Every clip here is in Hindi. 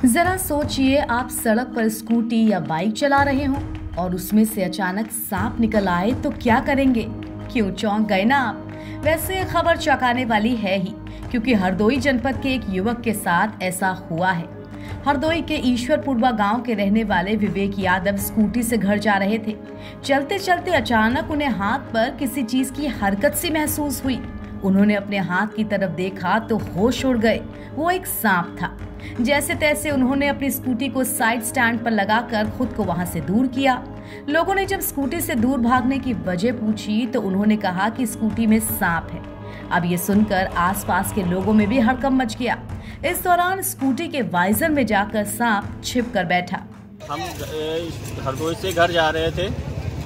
जरा सोचिए, आप सड़क पर स्कूटी या बाइक चला रहे हों और उसमें से अचानक सांप निकल आए तो क्या करेंगे? क्यों चौंक गए ना आप? वैसे ये खबर चौंकाने वाली है ही, क्योंकि हरदोई जनपद के एक युवक के साथ ऐसा हुआ है। हरदोई के ईश्वरपुरवा गांव के रहने वाले विवेक यादव स्कूटी से घर जा रहे थे। चलते चलते अचानक उन्हें हाथ पर किसी चीज की हरकत सी महसूस हुई। उन्होंने अपने हाथ की तरफ देखा तो होश उड़ गए। वो एक सांप था। जैसे तैसे उन्होंने अपनी स्कूटी को साइड स्टैंड पर लगाकर खुद को वहां से दूर किया। लोगों ने जब स्कूटी से दूर भागने की वजह पूछी तो उन्होंने कहा कि स्कूटी में सांप है। अब ये सुनकर आसपास के लोगों में भी हड़कंप मच गया। इस दौरान स्कूटी के वाइजर में जाकर सांप छिप कर बैठा। हम हरदोई से घर जा रहे थे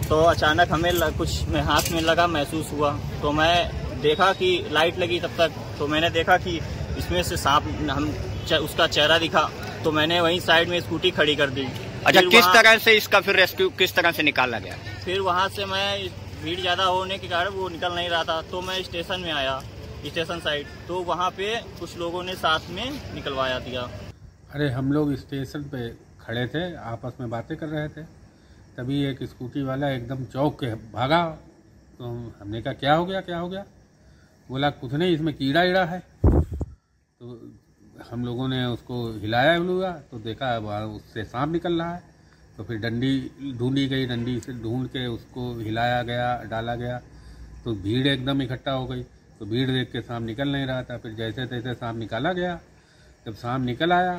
तो अचानक हमें कुछ हाथ में लगा महसूस हुआ। तो मैं देखा कि लाइट लगी, तब तक तो मैंने देखा कि इसमें से सांप उसका चेहरा दिखा, तो मैंने वहीं साइड में स्कूटी खड़ी कर दी। अच्छा, किस तरह से इसका फिर रेस्क्यू किस तरह से निकाला गया? फिर वहां से मैं भीड़ ज्यादा होने के कारण वो निकल नहीं रहा था, तो मैं स्टेशन में आया, स्टेशन साइड, तो वहां पे कुछ लोगों ने साथ में निकलवाया दिया। अरे हम लोग स्टेशन पे खड़े थे, आपस में बातें कर रहे थे, तभी एक स्कूटी वाला एकदम चौंक के भागा। तो हमने कहा क्या हो गया? बोला कुछ नहीं, इसमें कीड़ा ईड़ा है। तो हम लोगों ने उसको हिलाया तो देखा वहाँ उससे सांप निकल रहा है। तो फिर डंडी ढूंढी गई, डंडी से ढूंढ के उसको हिलाया गया, डाला गया, तो भीड़ एकदम इकट्ठा हो गई। तो भीड़ देख के सांप निकल नहीं रहा था। फिर जैसे तैसे सांप निकाला गया। जब सांप निकल आया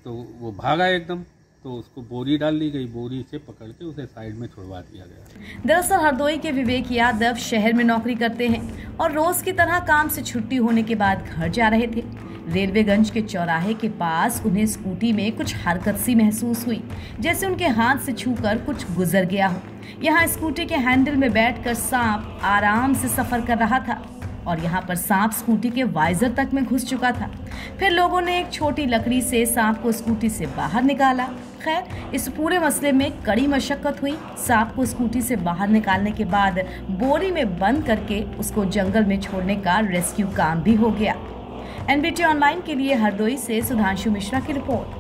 तो वो भागा एकदम, तो उसको बोरी डाल दी गई, बोरी से पकड़ के उसे साइड में छुड़वा दिया गया। दरअसल हरदोई के विवेक यादव शहर में नौकरी करते हैं और रोज की तरह काम से छुट्टी होने के बाद घर जा रहे थे। रेलवेगंज के चौराहे के पास उन्हें स्कूटी में कुछ हरकत सी महसूस हुई, जैसे उनके हाथ से छूकर कुछ गुजर गया हो। यहाँ स्कूटी के हैंडल में बैठकर सांप आराम से सफर कर रहा था और यहाँ पर सांप स्कूटी के वाइजर तक में घुस चुका था। फिर लोगों ने एक छोटी लकड़ी से सांप को स्कूटी से बाहर निकाला। खैर, इस पूरे मसले में कड़ी मशक्कत हुई। सांप को स्कूटी से बाहर निकालने के बाद बोरी में बंद करके उसको जंगल में छोड़ने का रेस्क्यू काम भी हो गया। एनबीटी ऑनलाइन के लिए हरदोई से सुधांशु मिश्रा की रिपोर्ट।